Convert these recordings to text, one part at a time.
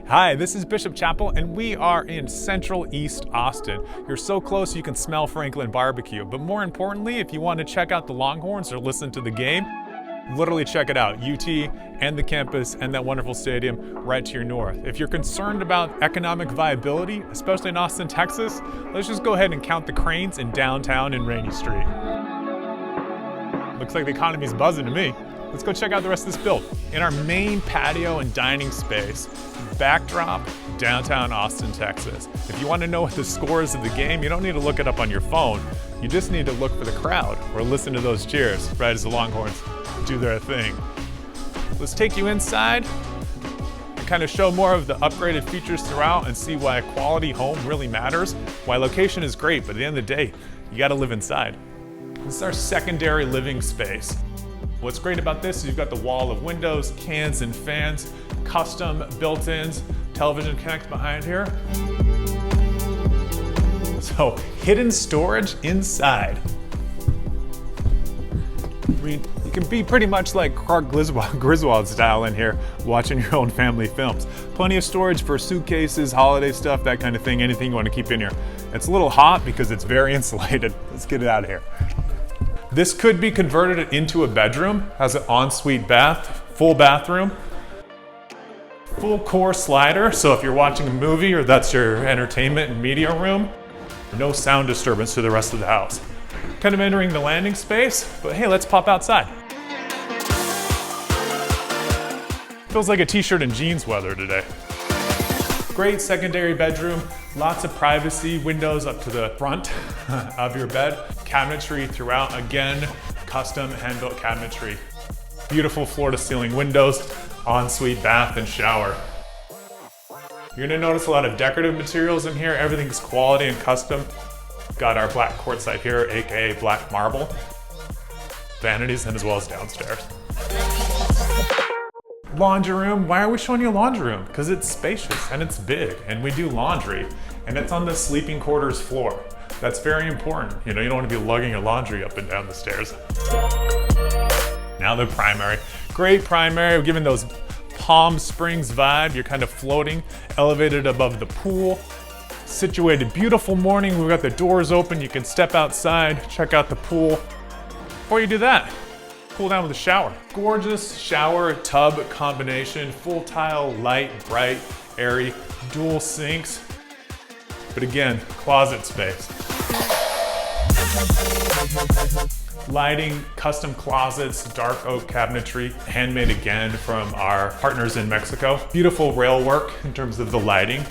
Hi, this is Bishop Chapel, and we are in Central East Austin. You're so close you can smell Franklin barbecue, but more importantly, if you want to check out the Longhorns or listen to the game, literally check it out. UT and the campus and that wonderful stadium right to your north. If you're concerned about economic viability, especially in Austin, Texas, let's just go ahead and count the cranes in downtown and Rainy Street. Looks like the economy's buzzing to me. Let's go check out the rest of this build. In our main patio and dining space, backdrop, downtown Austin, Texas. If you want to know what the score is of the game, you don't need to look it up on your phone. You just need to look for the crowd or listen to those cheers right as the Longhorns do their thing. Let's take you inside and kind of show more of the upgraded features throughout and see why a quality home really matters, why location is great, but at the end of the day, you got to live inside. This is our secondary living space. What's great about this is you've got the wall of windows, cans and fans, custom built-ins, television connects behind here. So hidden storage inside. I mean, you can be pretty much like Clark Griswold style in here, watching your own family films. Plenty of storage for suitcases, holiday stuff, that kind of thing, anything you want to keep in here. It's a little hot because it's very insulated. Let's get it out of here. This could be converted into a bedroom, has an ensuite bath, full bathroom, full core slider, so if you're watching a movie or that's your entertainment and media room, no sound disturbance to the rest of the house. Kind of entering the landing space, but hey, let's pop outside. Feels like a t-shirt and jeans weather today. Great secondary bedroom, lots of privacy, windows up to the front of your bed, cabinetry throughout, again, custom hand-built cabinetry. Beautiful floor-to-ceiling windows, ensuite bath and shower. You're gonna notice a lot of decorative materials in here, everything's quality and custom. Got our black quartzite here, AKA black marble. Vanities and as well as downstairs. Laundry room, why are we showing you a laundry room? Because it's spacious and it's big and we do laundry and it's on the sleeping quarters floor. That's very important. You know, you don't want to be lugging your laundry up and down the stairs. Now the primary. Great primary, we're giving those Palm Springs vibe. You're kind of floating, elevated above the pool. Situated, beautiful morning. We've got the doors open. You can step outside, check out the pool. Before you do that, cool down with a shower. Gorgeous shower tub combination, full tile, light, bright, airy, dual sinks. But again, closet space. Lighting, custom closets, dark oak cabinetry, handmade again from our partners in Mexico. Beautiful rail work in terms of the lighting.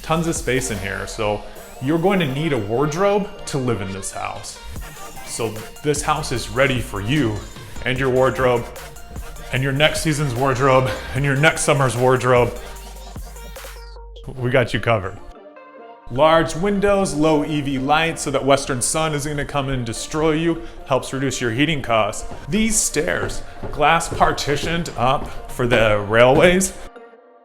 Tons of space in here, so you're going to need a wardrobe to live in this house. So this house is ready for you and your wardrobe and your next season's wardrobe and your next summer's wardrobe. We got you covered. Large windows, low EV light so that western sun isn't gonna come and destroy you, helps reduce your heating costs. These stairs, glass partitioned up for the railways.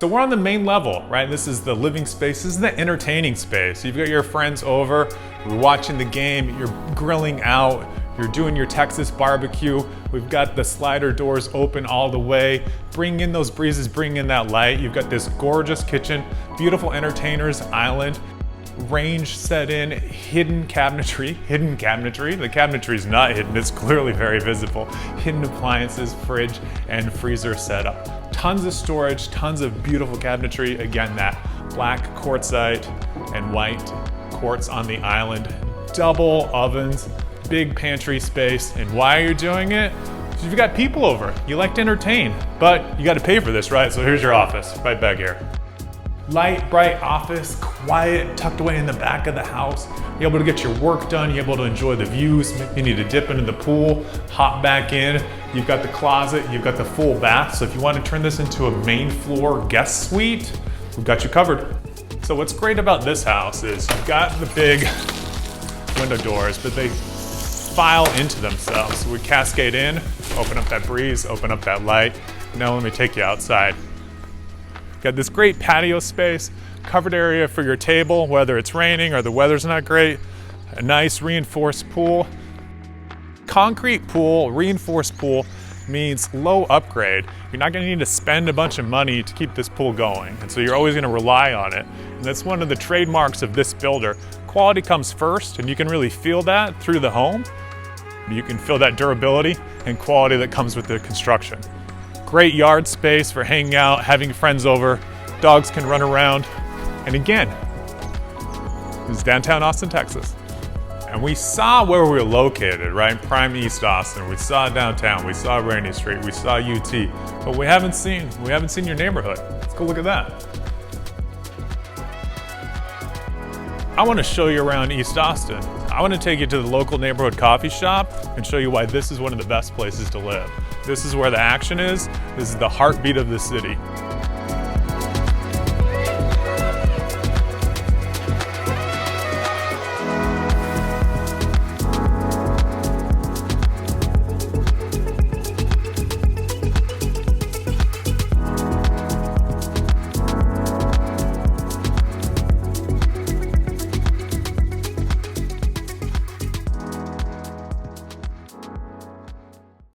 So we're on the main level, right? This is the living space, this is the entertaining space. You've got your friends over, you're watching the game, you're grilling out, you're doing your Texas barbecue. We've got the slider doors open all the way. Bring in those breezes, bring in that light. You've got this gorgeous kitchen, beautiful entertainer's island, range set in, hidden cabinetry. The cabinetry is not hidden, it's clearly very visible. Hidden appliances, fridge, and freezer setup. Tons of storage, tons of beautiful cabinetry. Again, that black quartzite and white quartz on the island. Double ovens, big pantry space. And why are you doing it? Because you've got people over. You like to entertain, but you got to pay for this, right? So here's your office, right back here. Light, bright office, quiet, tucked away in the back of the house. You're able to get your work done, you're able to enjoy the views. Maybe you need to dip into the pool, hop back in. You've got the closet, you've got the full bath. So if you want to turn this into a main floor guest suite, we've got you covered. So what's great about this house is you've got the big window doors, but they file into themselves. So we cascade in, open up that breeze, open up that light. Now let me take you outside. Got this great patio space, covered area for your table, whether it's raining or the weather's not great. A nice reinforced pool. Concrete pool, reinforced pool, means low upgrade. You're not gonna need to spend a bunch of money to keep this pool going. And so you're always gonna rely on it. And that's one of the trademarks of this builder. Quality comes first, and you can really feel that through the home. You can feel that durability and quality that comes with the construction. Great yard space for hanging out, having friends over. Dogs can run around. And again, this is downtown Austin, Texas. And we saw where we were located, right? Prime East Austin. We saw downtown. We saw Rainey Street. We saw UT. But we haven't seen your neighborhood. Let's go look at that. I want to show you around East Austin. I want to take you to the local neighborhood coffee shop and show you why this is one of the best places to live. This is where the action is. This is the heartbeat of the city.